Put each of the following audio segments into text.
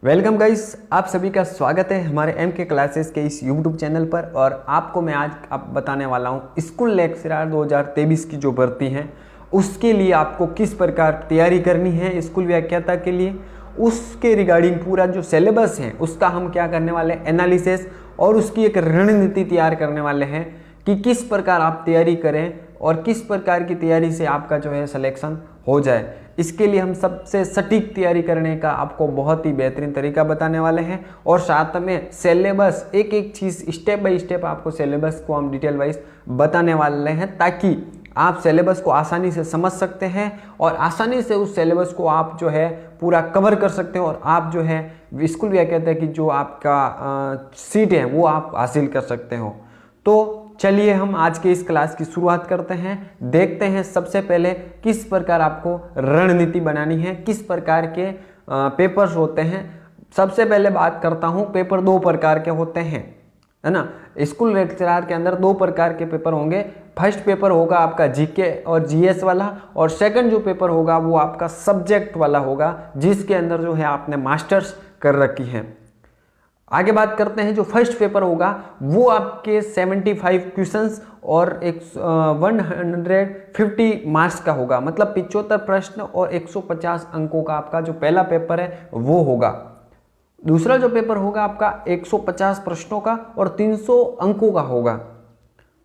Welcome guys, आप सभी का स्वागत है हमारे एम के क्लासेस के इस यूट्यूब चैनल पर। और आपको मैं आज बताने वाला हूँ स्कूल लेक्चरर 2023 की जो भर्ती है उसके लिए आपको किस प्रकार तैयारी करनी है। स्कूल व्याख्याता के लिए उसके रिगार्डिंग पूरा जो सिलेबस है उसका हम क्या करने वाले हैं, एनालिसिस, और उसकी एक रणनीति तैयार करने वाले हैं कि किस प्रकार आप तैयारी करें और किस प्रकार की तैयारी से आपका जो है सिलेक्शन हो जाए। इसके लिए हम सबसे सटीक तैयारी करने का आपको बहुत ही बेहतरीन तरीका बताने वाले हैं और साथ में सिलेबस एक एक चीज़ स्टेप बाय स्टेप आपको सिलेबस को हम डिटेल वाइज बताने वाले हैं ताकि आप सिलेबस को आसानी से समझ सकते हैं और आसानी से उस सिलेबस को आप जो है पूरा कवर कर सकते हो और आप जो है स्कूल व्याख्याता की जो आपका सीट है वो आप हासिल कर सकते हो। तो चलिए हम आज के इस क्लास की शुरुआत करते हैं। देखते हैं सबसे पहले किस प्रकार आपको रणनीति बनानी है, किस प्रकार के पेपर्स होते हैं। सबसे पहले बात करता हूं, पेपर दो प्रकार के होते हैं, है ना। स्कूल लेक्चरर के अंदर दो प्रकार के पेपर होंगे। फर्स्ट पेपर होगा आपका जीके और जीएस वाला, और सेकंड जो पेपर होगा वो आपका सब्जेक्ट वाला होगा जिसके अंदर जो है आपने मास्टर्स कर रखी है। आगे बात करते हैं, जो फर्स्ट पेपर होगा वो आपके 75 क्वेश्चंस और 150 मार्क्स का होगा, मतलब 75 प्रश्न और 150 अंकों का आपका जो पहला पेपर है वो होगा। दूसरा जो पेपर होगा आपका 150 प्रश्नों का और 300 अंकों का होगा।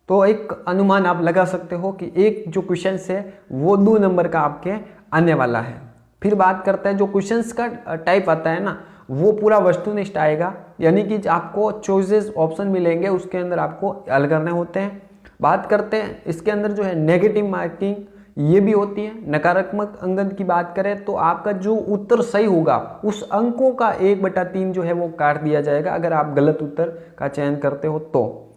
तो एक अनुमान आप लगा सकते हो कि एक जो क्वेश्चन है वो 2 नंबर का आपके आने वाला है। फिर बात करते हैं जो क्वेश्चंस का टाइप आता है ना, वो पूरा वस्तुनिष्ठ आएगा, यानी कि आपको चॉइसेस ऑप्शन मिलेंगे, उसके अंदर आपको हल करने होते हैं। बात करते हैं इसके अंदर जो है नेगेटिव मार्किंग ये भी होती है। नकारात्मक अंक की बात करें तो आपका जो उत्तर सही होगा उस अंकों का 1/3 जो है वो काट दिया जाएगा अगर आप गलत उत्तर का चयन करते हो तो।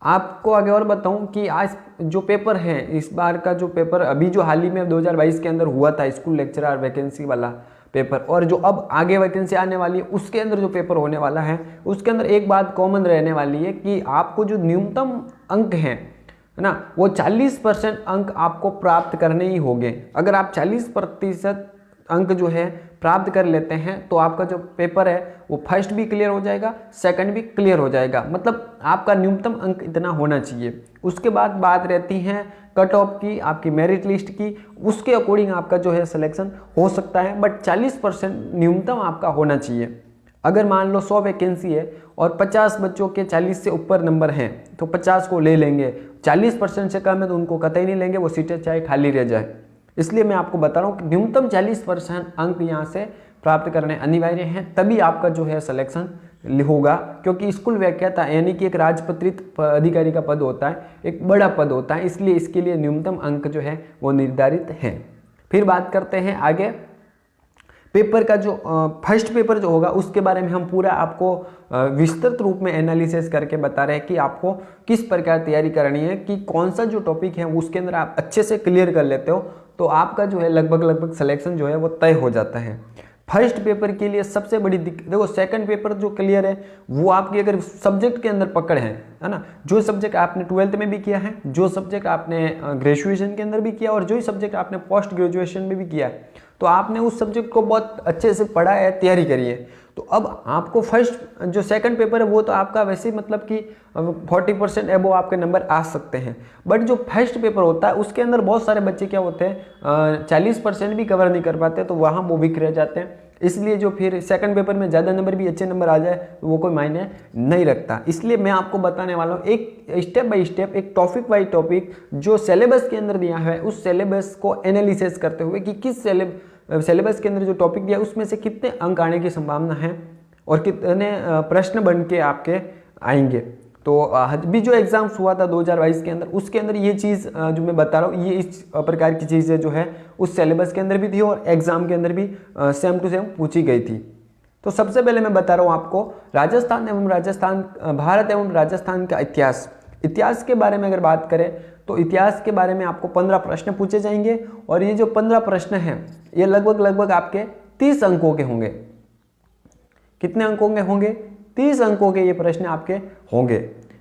आपको आगे और बताऊं कि आज जो पेपर है, इस बार का जो पेपर अभी जो हाल ही में 2022 के अंदर हुआ था स्कूल लेक्चरर वैकेंसी वाला पेपर, और जो अब आगे वैकेंसी आने वाली है उसके अंदर जो पेपर होने वाला है उसके अंदर एक बात कॉमन रहने वाली है कि आपको जो न्यूनतम अंक हैं, है ना, वो 40% अंक आपको प्राप्त करने ही होंगे। अगर आप 40% अंक जो है प्राप्त कर लेते हैं तो आपका जो पेपर है वो फर्स्ट भी क्लियर हो जाएगा, सेकंड भी क्लियर हो जाएगा, मतलब आपका न्यूनतम अंक इतना होना चाहिए। उसके बाद बात रहती है कट ऑफ की, आपकी मेरिट लिस्ट की, उसके अकॉर्डिंग आपका जो है सिलेक्शन हो सकता है, बट 40% न्यूनतम आपका होना चाहिए। अगर मान लो 100 वैकेंसी है और 50 बच्चों के 40 से ऊपर नंबर हैं तो 50 को ले लेंगे, 40% से कम है तो उनको कतई नहीं लेंगे, वो सीटें चाहे खाली रह जाए। इसलिए मैं आपको बता रहा हूँ कि न्यूनतम 40% अंक यहाँ से प्राप्त करने अनिवार्य हैं, तभी आपका जो है सिलेक्शन होगा। क्योंकि स्कूल व्याख्याता यानी कि एक राजपत्रित अधिकारी का पद होता है, एक बड़ा पद होता है, इसलिए इसके लिए न्यूनतम अंक जो है वो निर्धारित है। फिर बात करते हैं आगे पेपर का। जो फर्स्ट पेपर जो होगा उसके बारे में हम पूरा आपको विस्तृत रूप में एनालिसिस करके बता रहे हैं कि आपको किस प्रकार तैयारी करनी है, कि कौन सा जो टॉपिक है उसके अंदर आप अच्छे से क्लियर कर लेते हो तो आपका जो है लगभग सिलेक्शन जो है वो तय हो जाता है। फर्स्ट पेपर के लिए सबसे बड़ी दिक्कत देखो, सेकंड पेपर जो क्लियर है वो आपकी अगर सब्जेक्ट के अंदर पकड़ है ना, जो सब्जेक्ट आपने 12th में भी किया है, जो सब्जेक्ट आपने ग्रेजुएशन के अंदर भी किया और जो सब्जेक्ट आपने पोस्ट ग्रेजुएशन में भी किया है, तो आपने उस सब्जेक्ट को बहुत अच्छे से पढ़ा है, तैयारी करी है। तो अब आपको फर्स्ट जो सेकंड पेपर है वो तो आपका वैसे मतलब कि 40% एबो आपके नंबर आ सकते हैं, बट जो फर्स्ट पेपर होता है उसके अंदर बहुत सारे बच्चे क्या होते हैं 40% भी कवर नहीं कर पाते, तो वहाँ वो बिक रह जाते हैं। इसलिए जो फिर सेकंड पेपर में ज़्यादा नंबर भी अच्छे नंबर आ जाए तो वो कोई मायने नहीं रखता। इसलिए मैं आपको बताने वाला हूँ एक स्टेप बाय स्टेप, एक टॉपिक बाय टॉपिक जो सिलेबस के अंदर दिया है उस सिलेबस को एनालिसिस करते हुए कि किस सिलेबस के अंदर जो टॉपिक दिया उसमें से कितने अंक आने की संभावना है और कितने प्रश्न बन के आपके आएंगे। तो अभी जो एग्जाम्स हुआ था 2022 के अंदर उसके अंदर ये चीज़ जो मैं बता रहा हूँ ये इस प्रकार की चीज़ें जो है उस सिलेबस के अंदर भी थी और एग्जाम के अंदर भी सेम टू सेम पूछी गई थी। तो सबसे पहले मैं बता रहा हूँ आपको भारत एवं राजस्थान का इतिहास के बारे में अगर बात करें तो इतिहास के बारे में आपको 15 प्रश्न पूछे जाएंगे और ये जो 15 प्रश्न हैं ये लगभग आपके 30 अंकों के होंगे। कितने अंकों के होंगे? 30 अंकों के ये प्रश्न आपके होंगे।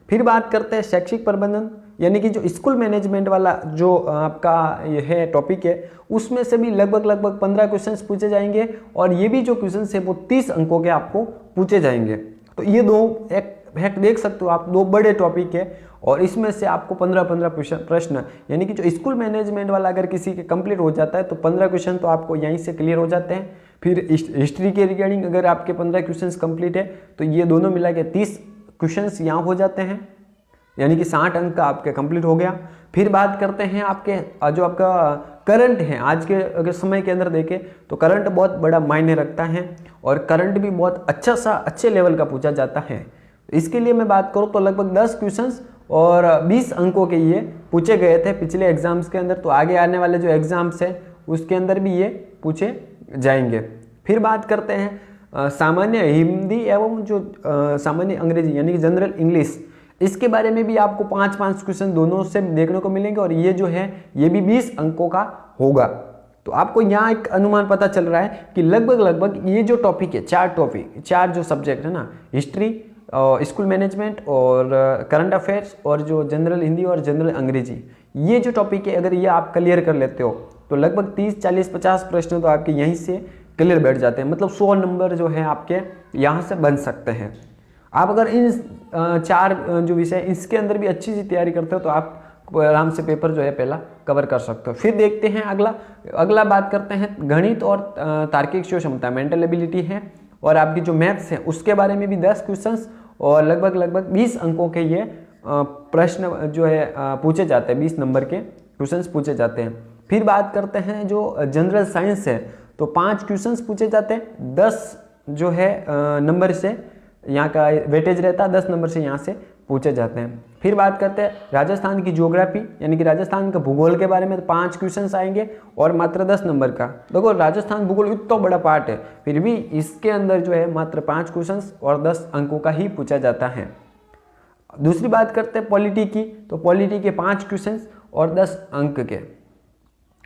फिर बात करते हैं शैक्षिक प्रबंधन। यानी कि जो स्कूल मैनेजमेंट वाला जो आपका ये है टॉपिक है, उसमें से भी लगभग 15 क्वेश्चंस पूछे जाएंगे और ये भी जो क्वेश्चंस है वो 30 अंकों के आपको पूछे जाएंगे। तो ये दो एक देख सकते हो आप, दो बड़े टॉपिक है और इसमें से आपको 15 प्रश्न, यानी कि जो स्कूल मैनेजमेंट वाला अगर किसी के कंप्लीट हो जाता है तो 15 क्वेश्चन तो आपको यहीं से क्लियर हो जाते हैं। फिर हिस्ट्री के रिगार्डिंग अगर आपके 15 क्वेश्चंस कंप्लीट है तो ये दोनों मिला के 30 क्वेश्चंस यहाँ हो जाते हैं, यानी कि 60 अंक का आपके कंप्लीट हो गया। फिर बात करते हैं आपके जो आपका करंट है, आज के अगर समय के अंदर देखें तो करंट बहुत बड़ा मायने रखता है और करंट भी बहुत अच्छे लेवल का पूछा जाता है। इसके लिए मैं बात करूँ तो लगभग 10 क्वेश्चंस और 20 अंकों के ये पूछे गए थे पिछले एग्जाम्स के अंदर, तो आगे आने वाले जो एग्जाम्स हैं उसके अंदर भी ये पूछे जाएंगे। फिर बात करते हैं सामान्य हिंदी एवं जो सामान्य अंग्रेजी यानी कि जनरल इंग्लिश, इसके बारे में भी आपको 5-5 क्वेश्चन दोनों से देखने को मिलेंगे और ये जो है ये भी 20 अंकों का होगा। तो आपको यहाँ एक अनुमान पता चल रहा है कि लगभग ये जो टॉपिक है, चार जो सब्जेक्ट है ना, हिस्ट्री, स्कूल मैनेजमेंट और करंट अफेयर्स और जो जनरल हिंदी और जनरल अंग्रेजी, ये जो टॉपिक है अगर ये आप क्लियर कर लेते हो तो लगभग 30, 40, 50 प्रश्न तो आपके यहीं से क्लियर बैठ जाते हैं। मतलब 100 नंबर जो है आपके यहाँ से बन सकते हैं। आप अगर इन 4 जो विषय इसके अंदर भी अच्छी सी तैयारी करते हो तो आप आराम से पेपर जो है पहला कवर कर सकते हो। फिर देखते हैं अगला बात करते हैं गणित और तार्किक क्षमता, मेंटल एबिलिटी है और आपकी जो मैथ्स है उसके बारे में भी 10 क्वेश्चंस और लगभग 20 अंकों के ये प्रश्न जो है पूछे जाते हैं, 20 नंबर के क्वेश्चंस पूछे जाते हैं। फिर बात करते हैं जो जनरल साइंस है तो 5 क्वेश्चंस पूछे जाते हैं, 10 जो है नंबर से यहाँ का वेटेज रहता है, 10 नंबर से यहाँ से पूछे जाते हैं। फिर बात करते हैं राजस्थान की ज्योग्राफी यानी कि राजस्थान के भूगोल के बारे में, तो 5 क्वेश्चंस आएंगे और मात्र 10 नंबर का। देखो राजस्थान भूगोल इतना बड़ा पार्ट है, फिर भी इसके अंदर जो है मात्र 5 क्वेश्चंस और 10 अंकों का ही पूछा जाता है। दूसरी बात करते हैं पॉलिटी की, तो पॉलिटी के 5 क्वेश्चंस और 10 अंक के।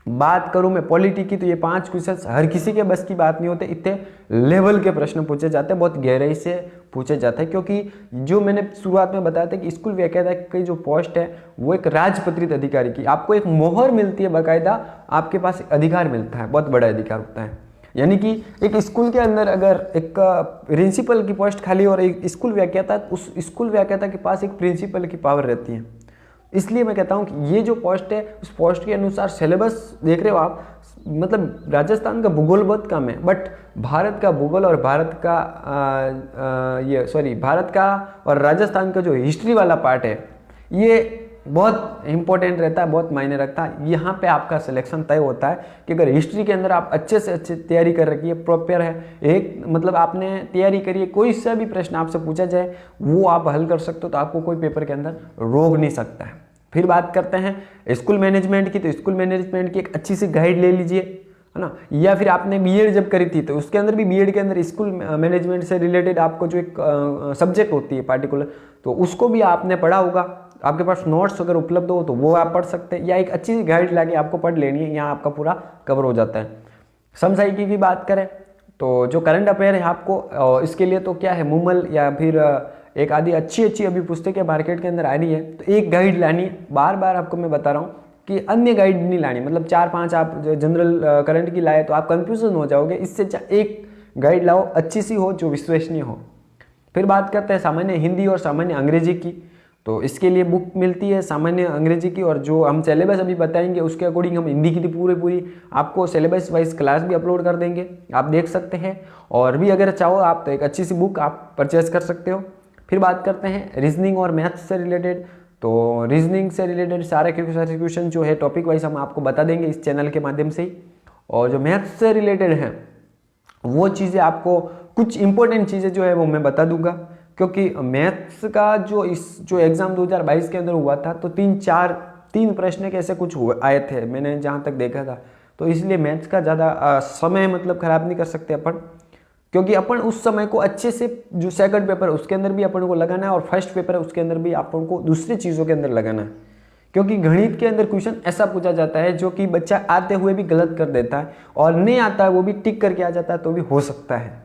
बात करूं मैं पॉलिटी की तो ये 5 क्वेश्चंस हर किसी के बस की बात नहीं होते, इतने लेवल के प्रश्न पूछे जाते हैं, बहुत गहराई से पूछे जाते हैं। क्योंकि जो मैंने शुरुआत में बताया था कि स्कूल व्याख्याता की जो पोस्ट है वो एक राजपत्रित अधिकारी की, आपको एक मोहर मिलती है, बाकायदा आपके पास अधिकार मिलता है, बहुत बड़ा अधिकार होता है। यानी कि एक स्कूल के अंदर अगर एक प्रिंसिपल की पोस्ट खाली और एक स्कूल व्याख्याता, उस स्कूल व्याख्याता के पास एक प्रिंसिपल की पावर रहती है। इसलिए मैं कहता हूँ कि ये जो पोस्ट है उस पोस्ट के अनुसार सिलेबस देख रहे हो आप, मतलब राजस्थान का भूगोल बहुत कम है, बट भारत का भूगोल और भारत का और राजस्थान का जो हिस्ट्री वाला पार्ट है ये बहुत इंपॉर्टेंट रहता है, बहुत मायने रखता है। यहाँ पे आपका सिलेक्शन तय होता है कि अगर हिस्ट्री के अंदर आप अच्छे से अच्छे तैयारी कर रखी है, प्रॉपर है, एक मतलब आपने तैयारी करी है, कोई सा भी प्रश्न आपसे पूछा जाए वो आप हल कर सकते हो, तो आपको कोई पेपर के अंदर रोक नहीं सकता है। फिर बात करते हैं स्कूल मैनेजमेंट की, तो स्कूल मैनेजमेंट की एक अच्छी सी गाइड ले लीजिए, है ना। या फिर आपने बीएड जब करी थी तो उसके अंदर भी बीएड के अंदर स्कूल मैनेजमेंट से रिलेटेड आपको जो एक सब्जेक्ट होती है पार्टिकुलर, तो उसको भी आपने पढ़ा होगा। आपके पास नोट्स अगर उपलब्ध हो तो वो आप पढ़ सकते हैं, या एक अच्छी गाइड लाके आपको पढ़ लेनी है, यहाँ आपका पूरा कवर हो जाता है। समसामयिकी की बात करें तो जो करंट अफेयर है आपको इसके लिए तो क्या है, मुमल या फिर एक आदि अच्छी अभी पुस्तकें मार्केट के अंदर आ रही है, तो एक गाइड लानी है। बार बार आपको मैं बता रहा हूँ कि अन्य गाइड नहीं लानी, मतलब 4-5 आप जनरल करंट की लाए तो आप कंफ्यूजन हो जाओगे, इससे एक गाइड लाओ अच्छी सी हो जो विश्वसनीय हो। फिर बात करते हैं सामान्य हिंदी और सामान्य अंग्रेजी की, तो इसके लिए बुक मिलती है सामान्य अंग्रेजी की, और जो हम सिलेबस अभी बताएंगे उसके अकॉर्डिंग हम हिंदी की पूरी आपको सिलेबस वाइज क्लास भी अपलोड कर देंगे, आप देख सकते हैं। और भी अगर चाहो आप तो एक अच्छी सी बुक आप परचेज कर सकते हो। फिर बात करते हैं रीजनिंग और मैथ्स से रिलेटेड, तो रीजनिंग से रिलेटेड सारे क्वेश्चन जो है टॉपिक वाइज हम आपको बता देंगे इस चैनल के माध्यम से ही। और जो मैथ्स से रिलेटेड है वो चीज़ें आपको कुछ इंपॉर्टेंट चीज़ें जो है वो मैं बता दूंगा, क्योंकि मैथ्स का जो एग्ज़ाम 2022 के अंदर हुआ था तो 3 प्रश्न कैसे कुछ आए थे मैंने जहाँ तक देखा था, तो इसलिए मैथ्स का ज़्यादा समय मतलब ख़राब नहीं कर सकते अपन, क्योंकि अपन उस समय को अच्छे से जो सेकंड पेपर उसके अंदर भी अपन को लगाना है और फर्स्ट पेपर है उसके अंदर भी अपन को दूसरी चीज़ों के अंदर लगाना है। क्योंकि गणित के अंदर क्वेश्चन ऐसा पूछा जाता है जो कि बच्चा आते हुए भी गलत कर देता है और नहीं आता है वो भी टिक करके आ जाता है तो भी हो सकता है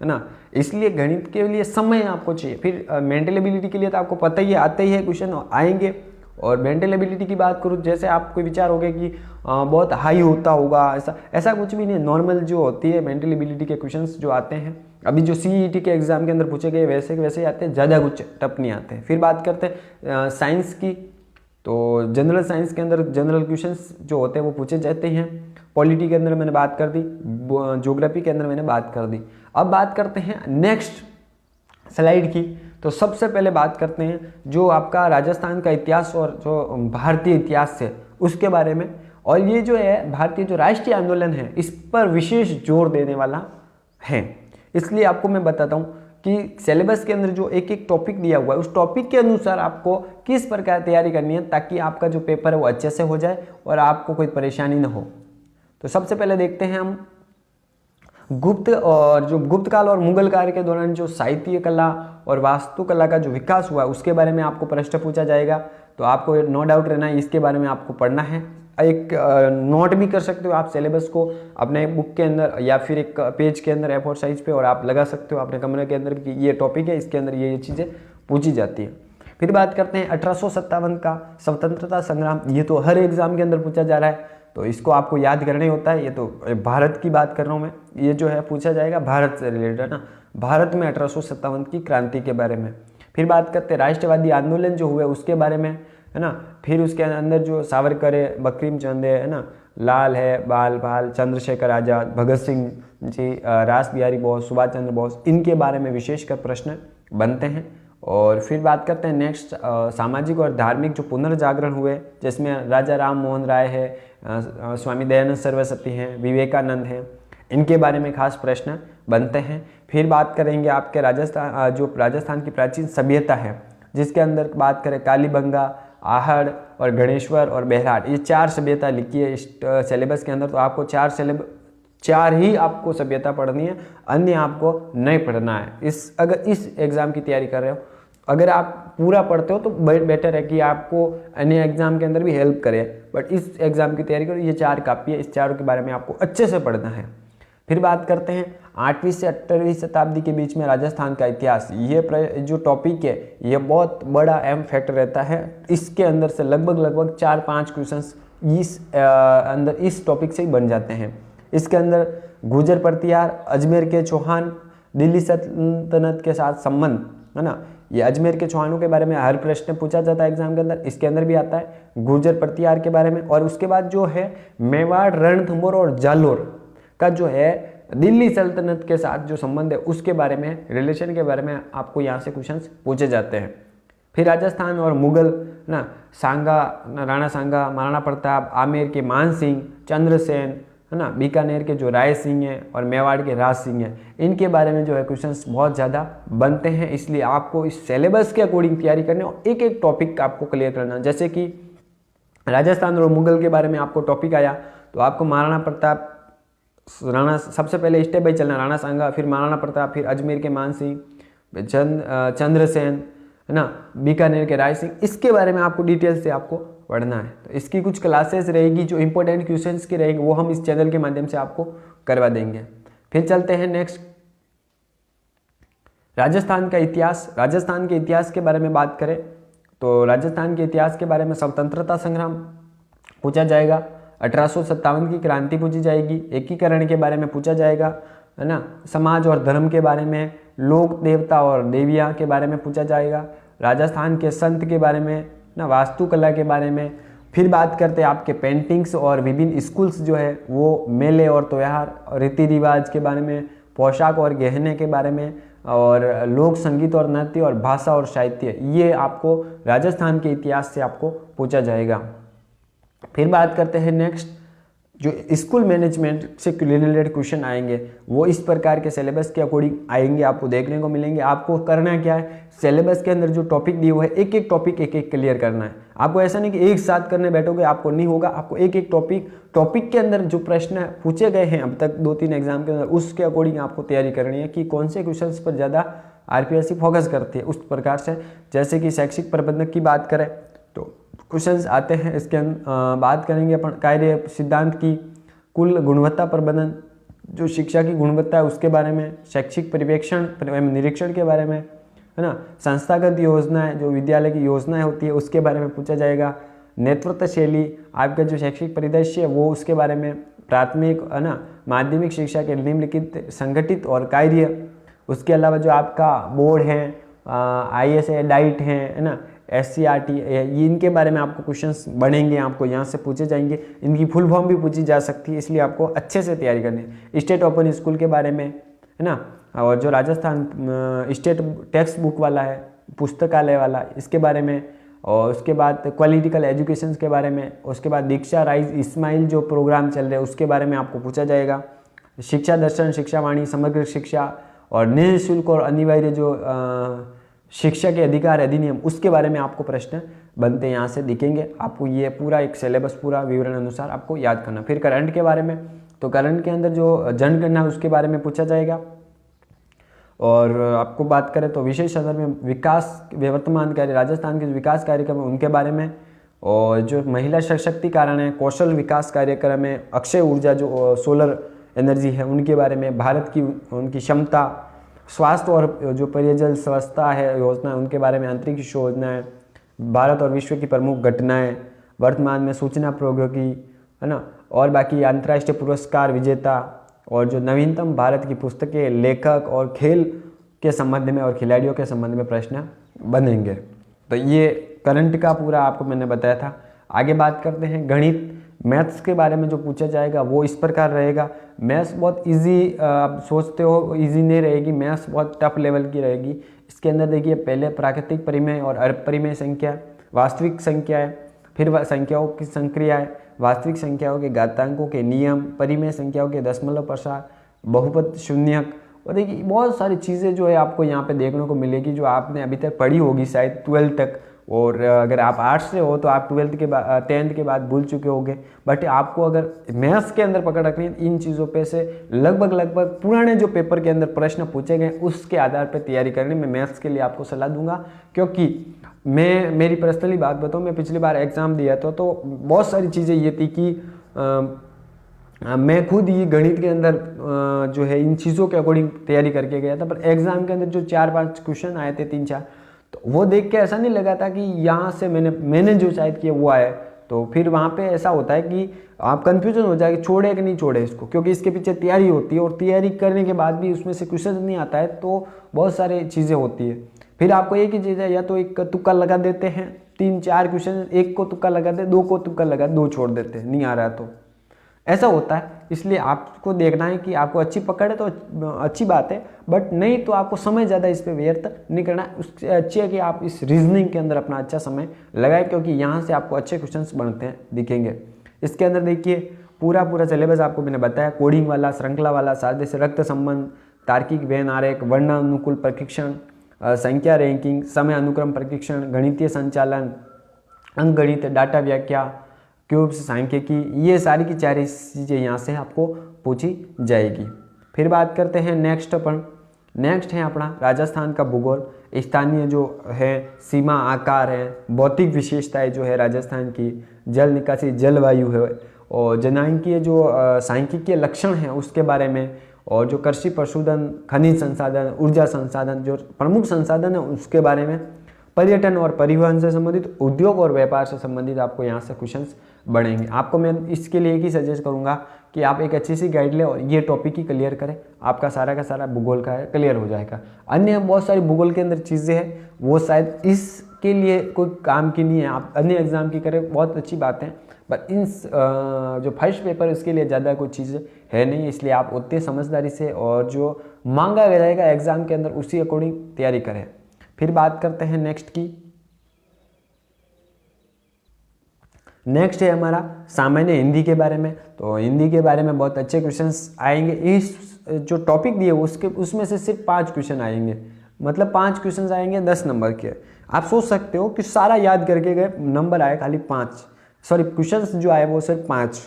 ना। इसलिए गणित के लिए समय आपको चाहिए। फिर मेंटल एबिलिटी के लिए तो आपको पता ही है, आते ही है क्वेश्चन आएंगे, और मेंटल एबिलिटी की बात करूँ, जैसे आपको विचार हो गया कि बहुत हाई होता होगा, ऐसा ऐसा कुछ भी नहीं। नॉर्मल जो होती है मेंटल एबिलिटी के क्वेश्चंस जो आते हैं अभी जो सीईटी के एग्जाम के अंदर पूछे गए वैसे के वैसे ही आते हैं, ज़्यादा कुछ टफ नहीं आते हैं। फिर बात करते हैं साइंस की, तो जनरल साइंस के अंदर जनरल क्वेश्चंस जो होते हैं वो पूछे जाते हैं। पॉलिटी के अंदर मैंने बात कर दी, ज्योग्राफी के अंदर मैंने बात कर दी। अब बात करते हैं नेक्स्ट स्लाइड की। तो सबसे पहले बात करते हैं जो आपका राजस्थान का इतिहास और जो भारतीय इतिहास है उसके बारे में। और ये जो है भारतीय जो राष्ट्रीय आंदोलन है इस पर विशेष जोर देने वाला है, इसलिए आपको मैं बताता हूँ कि सिलेबस के अंदर जो एक एक टॉपिक दिया हुआ है उस टॉपिक के अनुसार आपको किस प्रकार तैयारी करनी है ताकि आपका जो पेपर है वो अच्छे से हो जाए और आपको कोई परेशानी ना हो। तो सबसे पहले देखते हैं हम गुप्त और जो गुप्त काल और मुगल काल के दौरान जो साहित्य कला और वास्तुकला का जो विकास हुआ उसके बारे में आपको प्रश्न पूछा जाएगा। तो आपको नो डाउट रहना है, इसके बारे में आपको पढ़ना है। एक नोट भी कर सकते हो आप सिलेबस को अपने बुक के अंदर या फिर एक पेज के अंदर A4 साइज पे, और आप लगा सकते हो अपने कमरे के अंदर कि ये टॉपिक है, इसके अंदर ये चीज़ें पूछी जाती है। फिर बात करते हैं 1857 का स्वतंत्रता संग्राम। ये तो हर एग्जाम के अंदर पूछा जा रहा है, तो इसको आपको याद करना ही होता है। ये तो भारत की बात कर रहा हूँ मैं, ये जो है पूछा जाएगा भारत से रिलेटेड है ना, भारत में 1857 की क्रांति के बारे में। फिर बात करते हैं राष्ट्रवादी आंदोलन जो हुए उसके बारे में है ना। फिर उसके अंदर जो सावरकर है, बंकिम चंद्र है ना, लाल है, बाल भाल, चंद्रशेखर आजाद, भगत सिंह जी, रास बिहारी बोस, सुभाष चंद्र बोस, इनके बारे में विशेषकर प्रश्न बनते हैं। और फिर बात करते हैं नेक्स्ट सामाजिक और धार्मिक जो पुनर्जागरण हुए जिसमें राजा राम मोहन राय है, स्वामी दयानंद सरस्वती हैं, विवेकानंद हैं, इनके बारे में खास प्रश्न बनते हैं। फिर बात करेंगे आपके राजस्थान की प्राचीन सभ्यता है जिसके अंदर बात करें कालीबंगा, आहड़ और गणेश्वर और बेहराट, ये 4 सभ्यता लिखी है इस सिलेबस के अंदर। तो आपको 4 ही आपको सभ्यता पढ़नी है, अन्य आपको नहीं पढ़ना है। अगर इस एग्ज़ाम की तैयारी कर रहे हो, अगर आप पूरा पढ़ते हो तो बेटर है कि आपको अन्य एग्जाम के अंदर भी हेल्प करे, बट इस एग्जाम की तैयारी करो। ये 4 कापी है, इस चारों के बारे में आपको अच्छे से पढ़ना है। फिर बात करते हैं 8वीं से 18वीं शताब्दी के बीच में राजस्थान का इतिहास। ये जो टॉपिक है ये बहुत बड़ा अहम फैक्टर रहता है। इसके अंदर से लगभग 4-5 क्वेश्चंस इस टॉपिक से ही बन जाते हैं। इसके अंदर गुर्जर प्रतिहार, अजमेर के चौहान, दिल्ली सल्तनत के साथ संबंध है ना, ये अजमेर के चौहानों के बारे में हर प्रश्न पूछा जाता है एग्जाम के अंदर, इसके अंदर भी आता है गुर्जर प्रतिहार के बारे में। और उसके बाद जो है मेवाड़, रणथंभौर और जालोर का जो है दिल्ली सल्तनत के साथ जो संबंध है उसके बारे में, रिलेशन के बारे में आपको यहाँ से क्वेश्चंस पूछे जाते हैं। फिर राजस्थान और मुगल ना, राणा सांगा, महाराणा प्रताप, आमेर के मान सिंह, चंद्रसेन है ना, बीकानेर के जो राय सिंह हैं और मेवाड़ के राज सिंह हैं, इनके बारे में जो है क्वेश्चंस बहुत ज़्यादा बनते हैं। इसलिए आपको इस सिलेबस के अकॉर्डिंग तैयारी करनी और एक एक टॉपिक आपको क्लियर करना। जैसे कि राजस्थान और मुगल के बारे में आपको टॉपिक आया तो आपको महाराणा प्रताप, राणा, सबसे पहले स्टेप बाई चलना, राणा सांगा, फिर महाराणा प्रताप, फिर अजमेर के मान सिंह, चंद्रसेन है ना, बीकानेर के राय सिंह, इसके बारे में आपको डिटेल से आपको पढ़ना है। तो इसकी कुछ क्लासेस रहेगी जो इंपॉर्टेंट क्वेश्चंस की रहेगी, वो हम इस चैनल के माध्यम से आपको करवा देंगे। फिर चलते हैं नेक्स्ट राजस्थान का इतिहास। राजस्थान के इतिहास के बारे में बात करें तो राजस्थान के इतिहास के बारे में स्वतंत्रता संग्राम पूछा जाएगा, 1857 की क्रांति पूछी जाएगी, एकीकरण के बारे में पूछा जाएगा है ना, समाज और धर्म के बारे में, लोक देवता और देवियाँ के बारे में पूछा जाएगा, राजस्थान के संत के बारे में ना, वास्तुकला के बारे में। फिर बात करते हैं आपके पेंटिंग्स और विभिन्न स्कूल्स जो है वो मेले और त्यौहार, रीति रिवाज के बारे में, पोशाक और गहने के बारे में, और लोक संगीत और नृत्य और भाषा और साहित्य, ये आपको राजस्थान के इतिहास से आपको पूछा जाएगा। फिर बात करते हैं नेक्स्ट जो स्कूल मैनेजमेंट से रिलेटेड क्वेश्चन आएंगे वो इस प्रकार के सिलेबस के अकॉर्डिंग आएंगे, आपको देखने को मिलेंगे। आपको करना क्या है, सिलेबस के अंदर जो टॉपिक दिए हुए हैं एक एक टॉपिक एक क्लियर करना है। आपको ऐसा नहीं कि एक साथ करने बैठोगे आपको नहीं होगा, आपको एक एक टॉपिक के अंदर जो प्रश्न पूछे गए हैं अब तक 2-3 एग्जाम के अंदर उसके अकॉर्डिंग आपको तैयारी करनी है कि कौन से क्वेश्चन पर ज़्यादा आरपीएससी फोकस करती है उस प्रकार से। जैसे कि शैक्षिक प्रबंधक की बात करें तो क्वेश्चंस आते हैं, इसके बात करेंगे अपन कार्य सिद्धांत की, कुल गुणवत्ता प्रबंधन, जो शिक्षा की गुणवत्ता है उसके बारे में, शैक्षिक पर्यवेक्षण निरीक्षण के बारे में, है ना। संस्थागत योजनाएं, जो विद्यालय की योजनाएं होती है उसके बारे में पूछा जाएगा। नेतृत्व शैली, आपका जो शैक्षिक परिदृश्य है वो उसके बारे में। प्राथमिक, है ना, माध्यमिक शिक्षा के निम्नलिखित संगठित और कार्य। उसके अलावा जो आपका बोर्ड है, IAS है, डाइट है ना, SCRT है, ये इनके बारे में आपको क्वेश्चंस बनेंगे, आपको यहाँ से पूछे जाएंगे। इनकी फुल फॉर्म भी पूछी जा सकती है, इसलिए आपको अच्छे से तैयारी करनी है। स्टेट ओपन स्कूल के बारे में, है ना, और जो राजस्थान स्टेट टेक्स्ट बुक वाला है, पुस्तकालय वाला, इसके बारे में। और उसके बाद क्वालिटिकल एजुकेशन के बारे में। उसके बाद दीक्षा राइज इस्माइल जो प्रोग्राम चल रहे हैं उसके बारे में आपको पूछा जाएगा। शिक्षा दर्शन, शिक्षा वाणी, समग्र शिक्षा और निःशुल्क और अनिवार्य जो शिक्षा के अधिकार अधिनियम, उसके बारे में आपको प्रश्न बनते यहाँ से दिखेंगे। आपको ये पूरा एक सिलेबस पूरा विवरण अनुसार आपको याद करना। फिर करंट के बारे में, तो करंट के अंदर जो जनगणना उसके बारे में पूछा जाएगा। और आपको बात करें तो विशेष संदर्भ में विकास वर्तमान कार्य, राजस्थान के जो विकास कार्यक्रम है उनके बारे में। और जो महिला सशक्तिकरण है, कौशल विकास कार्यक्रम है, अक्षय ऊर्जा जो सोलर एनर्जी है उनके बारे में, भारत की उनकी क्षमता, स्वास्थ्य और जो पेयजल स्वच्छता है योजना उनके बारे में, अंतरिक्ष योजनाएं, भारत और विश्व की प्रमुख घटनाएं, वर्तमान में सूचना प्रौद्योगिकी, है ना, और बाकी अंतर्राष्ट्रीय पुरस्कार विजेता, और जो नवीनतम भारत की पुस्तकें, लेखक और खेल के संबंध में और खिलाड़ियों के संबंध में प्रश्न बनेंगे। तो ये करंट का पूरा आपको मैंने बताया था। आगे बात करते हैं गणित, मैथ्स के बारे में जो पूछा जाएगा वो इस प्रकार रहेगा। मैथ्स बहुत इजी, आप सोचते हो इजी नहीं रहेगी, मैथ्स बहुत टफ लेवल की रहेगी। इसके अंदर देखिए पहले प्राकृतिक परिमेय और अपरिमेय संख्या, वास्तविक संख्या है, फिर संख्याओं की संक्रिया है, वास्तविक संख्याओं के घातांकों के नियम, परिमेय संख्याओं के दशमलव प्रसार, बहुपद शून्यक, और देखिए बहुत सारी चीज़ें जो है आपको यहाँ पे देखने को मिलेगी जो आपने अभी तक पढ़ी होगी शायद 12th तक। और अगर आप आर्ट्स से हो तो आप 12th के बाद 10th के बाद भूल चुके होंगे। बट आपको अगर मैथ्स के अंदर पकड़ रखनी है, इन चीज़ों पे से लगभग पुराने जो पेपर के अंदर प्रश्न पूछे गए उसके आधार पर तैयारी करनी मैं मैथ्स के लिए आपको सलाह दूंगा। क्योंकि मैं मेरी पर्सनली बात बताऊँ, मैं पिछली बार एग्ज़ाम दिया था तो बहुत सारी चीज़ें ये थी कि मैं खुद ही गणित के अंदर जो है इन चीज़ों के अकॉर्डिंग तैयारी करके गया था, पर एग्ज़ाम के अंदर जो 4-5 क्वेश्चन आए थे, 3-4, तो वो देख के ऐसा नहीं लगा था कि यहाँ से मैंने जो शायद किया वो आया। तो फिर वहाँ पे ऐसा होता है कि आप कंफ्यूजन हो जाए कि छोड़े कि नहीं छोड़े इसको, क्योंकि इसके पीछे तैयारी होती है और तैयारी करने के बाद भी उसमें से क्वेश्चन नहीं आता है तो बहुत सारी चीज़ें होती है। फिर आपको एक ही चीज़ है, या तो एक तुक्का लगा देते हैं, 3-4 क्वेश्चन, एक को तुक्का लगा दे, 2 को तुक्का लगा, 2 छोड़ देते हैं, नहीं आ रहा तो ऐसा होता है। इसलिए आपको देखना है कि आपको अच्छी पकड़ है तो अच्छी बात है, बट नहीं तो आपको समय ज़्यादा इस पर व्यर्थ नहीं करना। उससे अच्छी है कि आप इस रीजनिंग के अंदर अपना अच्छा समय लगाएं, क्योंकि यहाँ से आपको अच्छे क्वेश्चंस बनते हैं दिखेंगे। इसके अंदर देखिए पूरा सिलेबस आपको मैंने बताया, कोडिंग वाला, श्रृंखला वाला, सादृश्य, रक्त संबंध, तार्किक व्यन आरेख, वर्णानुकूल प्रशिक्षण, संख्या रैंकिंग, समय अनुक्रम प्रशिक्षण, गणितीय संचालन, अंकगणित, डाटा व्याख्या, क्यूब्स, सांख्यिकी, ये सारी की सारी चीज़ें यहाँ से आपको पूछी जाएगी। फिर बात करते हैं नेक्स्ट है अपना राजस्थान का भूगोल, स्थानीय जो है सीमा, आकार है, भौतिक विशेषताएं जो है राजस्थान की, जल निकासी, जलवायु है, और जनांकीय जो सांख्यिकीय लक्षण है उसके बारे में, और जो कृषि, पशुधन, खनिज संसाधन, ऊर्जा संसाधन, जो प्रमुख संसाधन है उसके बारे में, पर्यटन और परिवहन से संबंधित, उद्योग और व्यापार से संबंधित आपको यहाँ से क्वेश्चंस बढ़ेंगे। आपको मैं इसके लिए एक ही सजेस्ट करूँगा कि आप एक अच्छी सी गाइड लें और ये टॉपिक ही क्लियर करें, आपका सारा का सारा भूगोल का है क्लियर हो जाएगा। अन्य बहुत सारी भूगोल के अंदर चीज़ें हैं वो शायद इसके लिए कोई काम की नहीं है, आप अन्य एग्जाम की करें बहुत अच्छी बात है, पर इन जो फर्स्ट पेपर इसके लिए ज़्यादा कोई चीज़ है नहीं। इसलिए आप उतनी समझदारी से और जो मांगा जाएगा एग्ज़ाम के अंदर उसी अकॉर्डिंग तैयारी करें। फिर बात करते हैं नेक्स्ट है हमारा सामान्य हिंदी के बारे में। तो हिंदी के बारे में बहुत अच्छे क्वेश्चंस आएंगे। इस जो टॉपिक दिए उसमें से सिर्फ 5 क्वेश्चन आएंगे, मतलब 5 क्वेश्चन आएंगे 10 नंबर के। आप सोच सकते हो कि सारा याद करके गए, नंबर आए खाली 5, सॉरी क्वेश्चंस जो आए वो सिर्फ 5।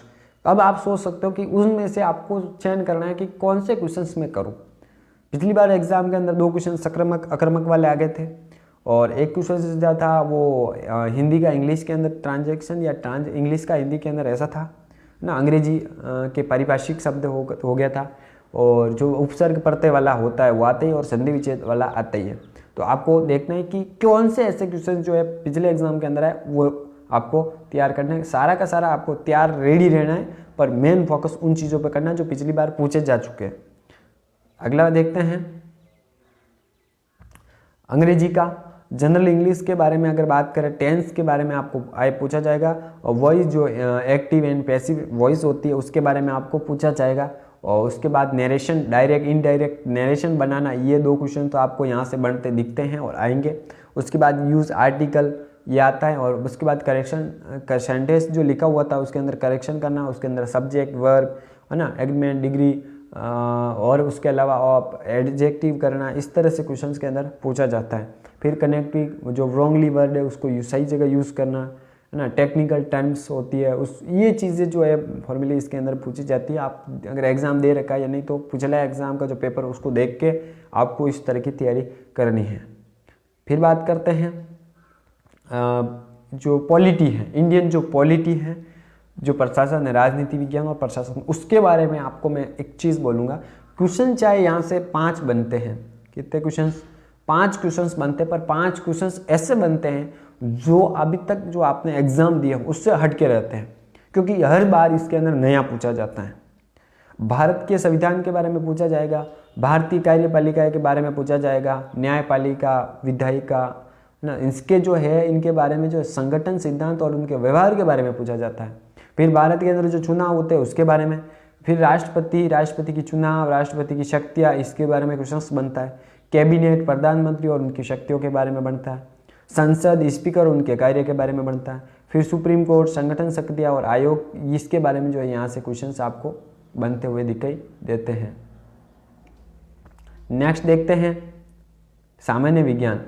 अब आप सोच सकते हो कि उनमें से आपको चयन करना है कि कौन से क्वेश्चंस मैं करूँ। पिछली बार एग्जाम के अंदर 2 क्वेश्चन सक्रमक अक्रमक वाले आ गए थे, और एक क्वेश्चन जो था वो हिंदी का इंग्लिश के अंदर ट्रांजैक्शन या इंग्लिश का हिंदी के अंदर ऐसा था ना, अंग्रेजी के पारिभाषिक शब्द हो गया था, और जो उपसर्ग प्रत्यय वाला होता है वो आता ही, और संधि विच्छेद वाला आता ही है। तो आपको देखना है कि कौन से ऐसे क्वेश्चन जो है पिछले एग्जाम के अंदर है वो आपको तैयार करना है। सारा का सारा आपको तैयार रेडी रहना है, पर मेन फोकस उन चीज़ों पर करना है जो पिछली बार पूछे जा चुके हैं। अगला देखते हैं अंग्रेजी का। जनरल इंग्लिश के बारे में अगर बात करें, टेंस के बारे में आपको पूछा जाएगा, और वॉइस जो एक्टिव एंड पैसिव वॉइस होती है उसके बारे में आपको पूछा जाएगा। और उसके बाद नरेशन, डायरेक्ट इनडायरेक्ट नरेशन बनाना, ये 2 क्वेश्चन तो आपको यहाँ से बनते दिखते हैं और आएंगे। उसके बाद यूज़ आर्टिकल ये आता है, और उसके बाद करेक्शन का सेंटेंस जो लिखा हुआ था उसके अंदर करेक्शन करना, उसके अंदर सब्जेक्ट वर्ब है ना, एग्रीमेंट डिग्री, और उसके अलावा आप एडजेक्टिव करना, इस तरह से क्वेश्चंस के अंदर पूछा जाता है। फिर कनेक्टिव जो रॉन्गली वर्ड है उसको सही जगह यूज़ करना है ना, टेक्निकल टर्म्स होती है उस, ये चीज़ें जो है फॉर्मली इसके अंदर पूछी जाती है। आप अगर एग्ज़ाम दे रखा है या नहीं तो पिछला एग्ज़ाम का जो पेपर उसको देख के आपको इस तरह की तैयारी करनी है। फिर बात करते हैं जो पॉलिटी है, इंडियन जो पॉलिटी है, जो प्रशासन है, राजनीति विज्ञान और प्रशासन, उसके बारे में आपको मैं एक चीज़ बोलूँगा। क्वेश्चन चाहे यहाँ से 5 बनते हैं, कितने क्वेश्चंस, 5 क्वेश्चंस बनते हैं, पर 5 क्वेश्चंस ऐसे बनते हैं जो अभी तक जो आपने एग्जाम दिया उससे हट के रहते हैं, क्योंकि हर बार इसके अंदर नया पूछा जाता है। भारत के संविधान के बारे में पूछा जाएगा, भारतीय कार्यपालिका के बारे में पूछा जाएगा, न्यायपालिका, विधायिका ना, इसके जो है इनके बारे में जो संगठन सिद्धांत और उनके व्यवहार के बारे में पूछा जाता है। फिर भारत के अंदर जो चुनाव होते हैं उसके बारे में, फिर राष्ट्रपति की चुनाव, राष्ट्रपति की शक्तियाँ, इसके बारे में क्वेश्चन बनता है। कैबिनेट, प्रधानमंत्री और उनकी शक्तियों के बारे में बनता है। संसद, स्पीकर, उनके कार्य के बारे में बनता है। फिर सुप्रीम कोर्ट, संगठन शक्तियाँ और आयोग, इसके बारे में जो है यहाँ से क्वेश्चन आपको बनते हुए दिखाई देते हैं। नेक्स्ट देखते हैं सामान्य विज्ञान।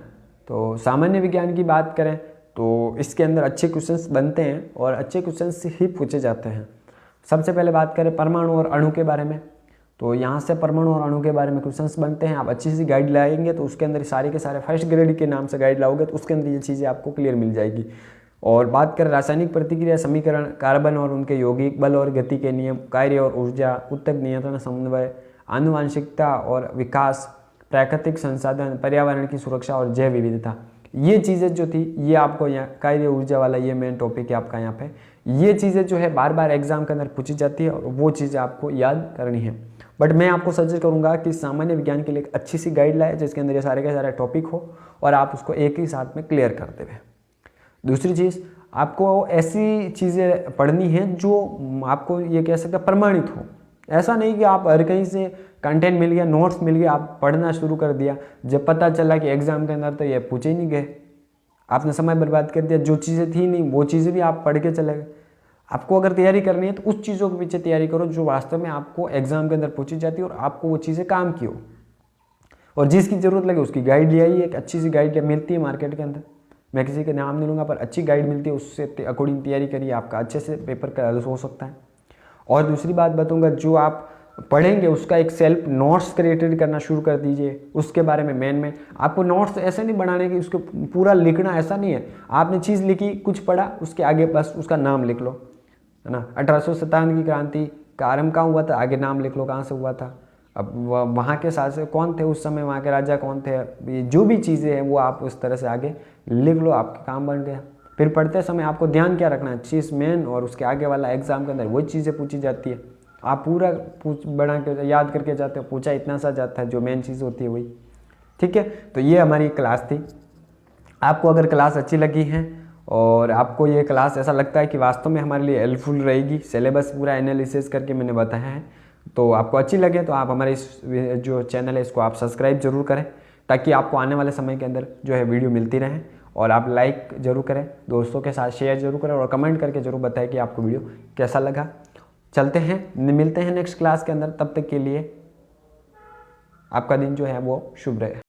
तो सामान्य विज्ञान की बात करें तो इसके अंदर अच्छे क्वेश्चंस बनते हैं और अच्छे क्वेश्चंस ही पूछे जाते हैं। सबसे पहले बात करें परमाणु और अणु के बारे में, तो यहाँ से परमाणु और अणु के बारे में क्वेश्चंस बनते हैं। आप अच्छी सी गाइड लाएंगे तो उसके अंदर सारे के सारे फर्स्ट ग्रेड के नाम से गाइड लाओगे तो उसके अंदर ये चीज़ें आपको क्लियर मिल जाएगी। और बात करें रासायनिक प्रतिक्रिया समीकरण, कार्बन और उनके यौगिक, बल और गति के नियम, कार्य और ऊर्जा, ऊतक नियंत्रण समन्वय, आनुवांशिकता और विकास, प्राकृतिक संसाधन, पर्यावरण की सुरक्षा और जैव विविधता, ये चीज़ें जो थी ये आपको यहाँ कार्य ऊर्जा वाला ये मेन टॉपिक है आपका यहाँ पे। ये चीज़ें जो है बार बार एग्जाम के अंदर पूछी जाती है और वो चीज़ें आपको याद करनी है। बट मैं आपको सजेस्ट करूँगा कि सामान्य विज्ञान के लिए एक अच्छी सी गाइड लाए जिसके अंदर ये सारे के सारे टॉपिक हो और आप उसको एक ही साथ में क्लियर करते हुए। दूसरी चीज़, आपको ऐसी चीज़ें पढ़नी है जो आपको ये कह सकते प्रमाणित हो। ऐसा नहीं कि आप हर कहीं से कंटेंट मिल गया, नोट्स मिल गया, आप पढ़ना शुरू कर दिया, जब पता चला कि एग्जाम के अंदर तो ये पूछे ही नहीं गए, आपने समय बर्बाद कर दिया। जो चीज़ें थी नहीं वो चीज़ें भी आप पढ़ के चले गए। आपको अगर तैयारी करनी है तो उस चीज़ों के पीछे तैयारी करो जो वास्तव में आपको एग्जाम के अंदर पूछी जाती है और आपको वो चीज़ें काम की हो, और जिसकी ज़रूरत लगे उसकी गाइड ले आइए। एक अच्छी सी गाइड मिलती है मार्केट के अंदर, मैं किसी का नाम नहीं लूँगा, पर अच्छी गाइड मिलती है, उससे अकॉर्डिंग तैयारी करिए, आपका अच्छे से पेपर का हो सकता है। और दूसरी बात बताऊंगा, जो आप पढ़ेंगे उसका एक सेल्फ नोट्स क्रिएटेड करना शुरू कर दीजिए। उसके बारे में मेन आपको नोट्स ऐसे नहीं बनाने कि उसको पूरा लिखना, ऐसा नहीं है। आपने चीज़ लिखी, कुछ पढ़ा, उसके आगे बस उसका नाम लिख लो, है ना। 1857 की क्रांति का आरंभ कहाँ हुआ था, आगे नाम लिख लो कहाँ से हुआ था, अब वहाँ के शासक कौन थे उस समय, वहाँ के राजा कौन थे, जो भी चीज़ें हैं वो आप उस तरह से आगे लिख लो, आपका काम बन गया। फिर पढ़ते समय आपको ध्यान क्या रखना है, चीज़ मेन और उसके आगे वाला एग्जाम के अंदर वही चीज़ें पूछी जाती है। आप पूरा बना के याद करके जाते हो, पूछा इतना सा जाता है, जो मेन चीज़ होती है वही। ठीक है, तो ये हमारी क्लास थी। आपको अगर क्लास अच्छी लगी है और आपको ये क्लास ऐसा लगता है कि वास्तव में हमारे लिए हेल्पफुल रहेगी, सिलेबस पूरा एनालिसिस करके मैंने बताया है, तो आपको अच्छी लगे तो आप हमारे इस जो चैनल है इसको आप सब्सक्राइब जरूर करें, ताकि आपको आने वाले समय के अंदर जो है वीडियो मिलती रहे। और आप लाइक जरूर करें, दोस्तों के साथ शेयर जरूर करें और कमेंट करके जरूर बताएं कि आपको वीडियो कैसा लगा। चलते हैं, मिलते हैं नेक्स्ट क्लास के अंदर, तब तक के लिए आपका दिन जो है वो शुभ रहे।